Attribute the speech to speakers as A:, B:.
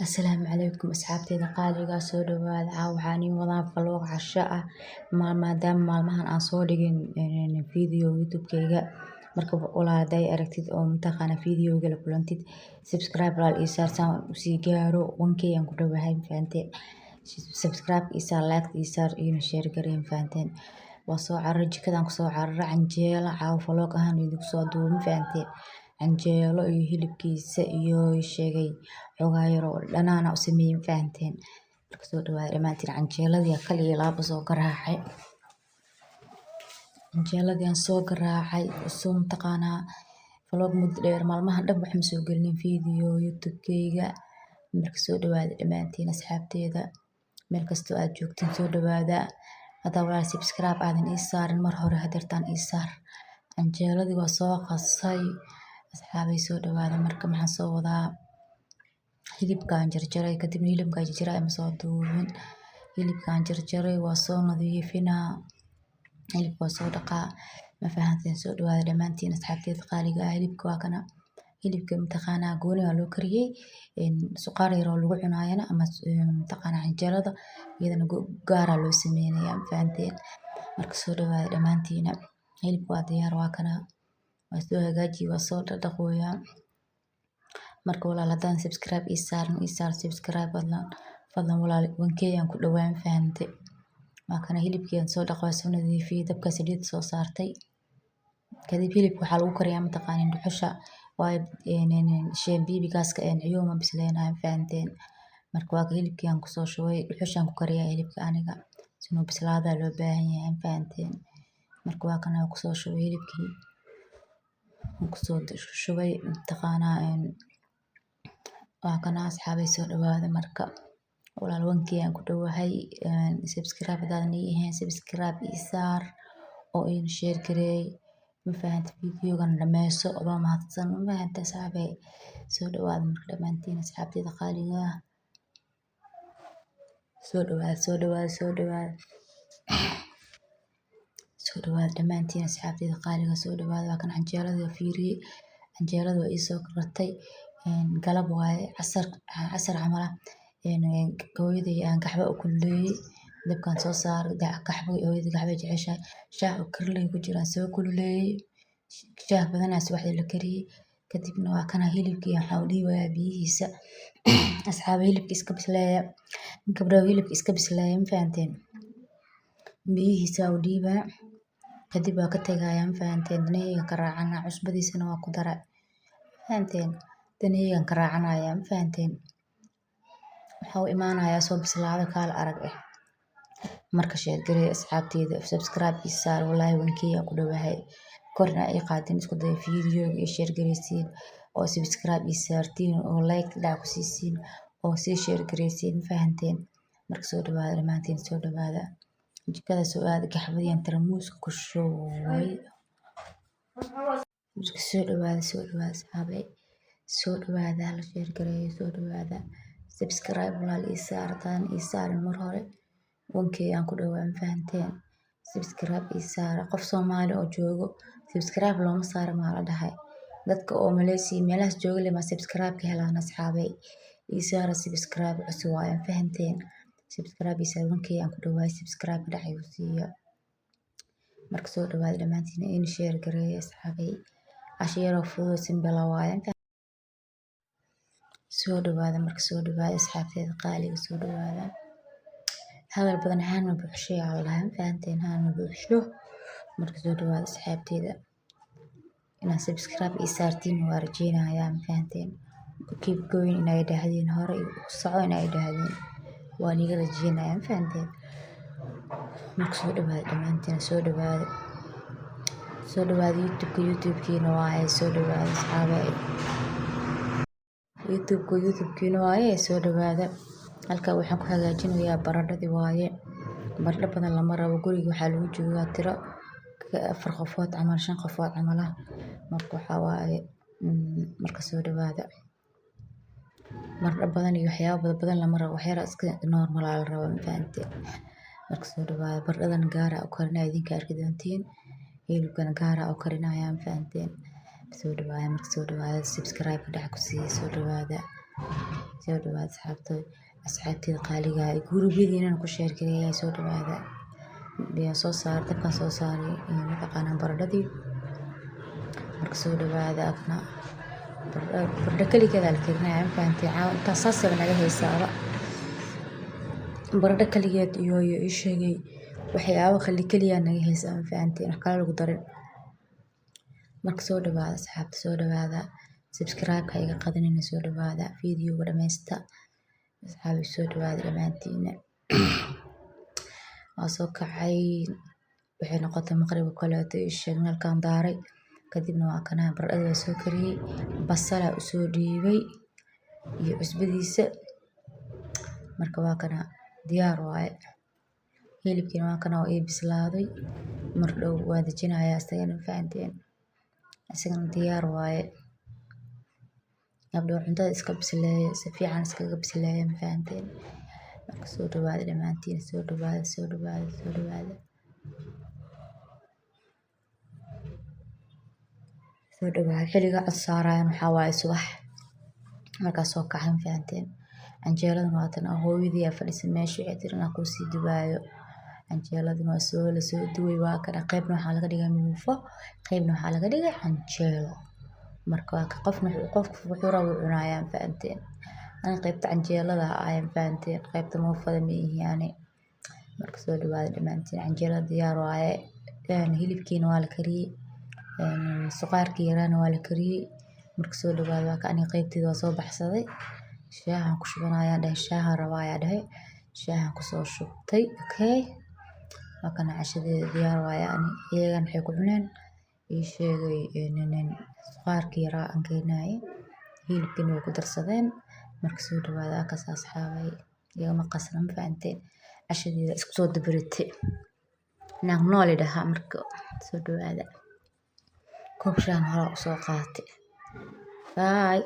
A: Asalaamu calaykum asxaabteyda qaaliga soo dhawaada waxaan iin wadaa vlog casho ah maadaama maalmahan aan soo dhigin video youtube-kayga marka walaal haday aragtid oo mataqaana videoga la kulantid subscribe walaal ii saar saan u sii gaaro 1k aan ku dhawahay fahanteen subscribe ii saar like ii saar iyo share gareey fahanteen waa soo cararay jikadaan ku soo cararay canjeelo caawa vlog ahaan idinku soo duubay fahanteen canjeelo iyo hilibkiisa iyo sheegay xogaa yar oo dhanaan u sameeyay fahanteen marka soo dhawaada dhamaantiin canjeeladii kal iyo laabo soo garaacay canjeeladii aan soo garaacay soo mataqaana vlog muddo dheer maalmahan dhan wax ma soo gelin video youtube-kayga marka soo dhawaada dhamaantiin asxaabteyda meel kastoo aad joogtiin soo dhawaada hadaa walaal subscribe aadan ii saarin mar hore hadeertaan ii saar canjeeladii waa soo qasay asxaabay soo dhawaada marka maxaan soo wadaa hilibkaan jarjaray kadibna hilibkaan jarjaray ama soo duubin hilibkaan jarjaray waa soo nadiifinaa hilibka waa soo dhaqaa ma fahanteen soo dhawaada dhamaantiin asxaabteyda qaaliga ah hilibka waa kana hilibka mataqaana gooni waa loo kariyay suqaar yar oo lagu cunaayana ama mataqaana canjeelada iyadana gaara loo sameeynaya ma fahanteen marka soo dhawaada dhamaantiin hilibka waa diyaar waa kana waa soo hagaaji waa soo dhaqooyaa marka walaal hadaan subscribe ii saar subscribe fadlan walaal 1k aan ku dhawaan fahantay waa kana hilibkii aan soo dhaqay soo nadiifiyay dabka saliid soo saartay kadib hilibka waxa lagu kariyaa mataqaana dhuxusha waa sheen bibi gaaska ciyoma bisleenahay fahanteen marka waa hilibkii aan ku soo shubay dhuxushaan ku kariyaa hilibka aniga inuu bislaada loo baahan yahay fahanteen marka waa kana ku soo shubay hilibkii ku soo shubay mataqaana waa kana asxaabay soo dhawaada marka walaal 1k aan ku dhawahay subscribe hadaan ii ahayn subscribe ii saar oo ii share gareey ma fahantay videogan dhameyso adoo mahadsan ma fahantay asxaabay soo dhawaada marka dhamaantiin asxaabteyda qaaliga ah soo dhawaada dhamaantiin asxaabteyda qaaliga soo dhawaada waa kan canjeelada fiiriyay canjeelada waa ii soo kartay galab waaye casar camal hooyaday aan gaxba u kululeeyay dabkaan soo saaray gaxba hooyaday gaxba jeceshahay shaah oo karley ku jiraan soo kululeeyay shaah badanaas wax la kariyay kadibna waa kana hilibkii waxaa u dhiibayaa biyihiisa asxaabay hilibka iska bisleeya gabdhaha hilibka iska bisleeya ma fahanteen biyihiisa u dhiibaa kadib waa ka tagayaa ma fahanteen danahayga ka raacana cusbadiisana waa ku daray fahanteen danahaygan ka raacanaya ma fahanteen waxa uu imaanayaa soo bislaada kaala arag marka share gareey asxaabteyda subscribe ii saar wallahi 1k aan ku dhawahay korna ii qaadin isku day videoga ii share gareysiin oo subscribe ii saartiin oo like dhac ku siisiin oo sii share gareysiin ma fahanteen marka soo dhawaada dhamaantiin soo dhawaada jikada soo aad gaxbadii tarmuus ku shubay soo dhawaada asxaabay soo dhawaada la share gareey soo dhawaada subscribe walaal ii saar hadaan ii saarin mar hore 1k aan ku dhawaan fahanteen subscribe ii saar qof Soomaali oo joogo subscribe looma saaro ma la dhahay dadka oo Malaysia meelahaas jooga leh subscribe ka helaan asxaabay ii saar subscribe cusub waa fahanteen subscribe ii saar 1k aan ku dhawaay subscribe dhacay u siiyo marka soo dhawaada dhamaantiin in share gareey asxaabay ashiyaro fudud simbala waaye soo dhawaada marka soo dhawaada asxaabteyda qaaliga soo dhawaada hadal badan haan ma buuxshay Allah fahanteen haan ma buuxsho marka soo dhawaada asxaabteyda ina subscribe ii saartiin waa rajeynayaa ma fahanteen keep going inay dhahdeen hore u soco inay dhahdeen waa niga rajeynayaa ma fahanteen marka soo dhawaada dhamaantiin soo dhawaada youtube-kiina waa soo dhawaada asxaabay youtube-kiina waaye soo dhawaada halka waxaan ku hagaajinayaa baradhadii waaye baradho badan lama rabo guriga waxaa lagu joogaa tiro 4 qofood ama 5 qofood camal ah marka waxa waaye marka soo dhawaada baradho badan iyo waxyaabo badan lama rabo wax yar iska normal la rabo ma fahanteen marka soo dhawaada baradhadan gaar ah u karinaa idinka arki doontiin hilibkan gaar ah u karinaya ma fahanteen soo dhawaada marka soo dhawaada subscribe dhac ku sii soo dhawaada soo dhawaada asxaabteyda qaaliga ah gurubyadiinana ku sheer gareeya soo dhawaada biyo soo saar dabkan soo saaray mataqaanaa baradhadii marka soo dhawaada akna baradho kaligeeda la karinayaa ma fahantay intaa saasaba naga haysaaba baradho kaligeed iyo ii sheegay waxyaabo kaliya naga haysaa ma fahantay wax kale lagu darin marka soo dhawaada asxaabta soo dhawaada subscribe-ka iga qadanina soo dhawaada fiidiyowga dhammaysta asxaabi soo dhawaada dhammaantiina waa soo kacay waxay noqotay maqrib kaleeto ii sheeg nalkaan daaray kadibna waa kana baradhada waa soo kariyey basala u soo dhiibay iyo cusbadiisa marka waa kana diyaar waaye hilibkiina waa kana oo ii bislaaday mar dhow waa dejinayaa isagana ma fahanteen isagana diyaar waaye gabdho cuntada iska bisleeya si fiican iskaga bisleeya ma fahanteen marka soo dhawaada dhammaantiin soo dhawaada xilliga cod saarayaan waxaa waaye subax markaas soo kacay ma fahanteen canjeeladan waa tan hooyadii aa fadhisan meesha waxay tiri inaan kuu sii dubaayo canjeeladan waa lasoo duway waa kana qaybna waxaa laga dhigay muufo qaybna waxaa laga dhigay canjeelo marka waa qofku wuxuu rabo cunayaa ma fahanteen ana qaybta canjeelada ayaa ma fahanteen qaybta muufada ma ihiyaane marka soo dhawaada dhammaantiin canjeelada diyaar waaye hilibkiina waa la kariyey suqaarkii yaraana waa la kariyey marka soo dhawaada waa ka aniga qaybteeda waa soo baxsaday shaahan ku shubanayaa dhahay shaahan rabaayaa dhahay shaahan kusoo shubtay okay waa kana cashadeeda diyaar waaye iyagan waxay ku cuneen ii sheegay suqaarkii yaraa aan keenayay hilibkiina way ku darsadeen marka soo dhawaada akaas asxaabay igama qasna ma fahanteen cashadeeda isku soo dabaratay naag nooli dhahaa marka soo dhawaada koob shaan hore usoo qaatay bye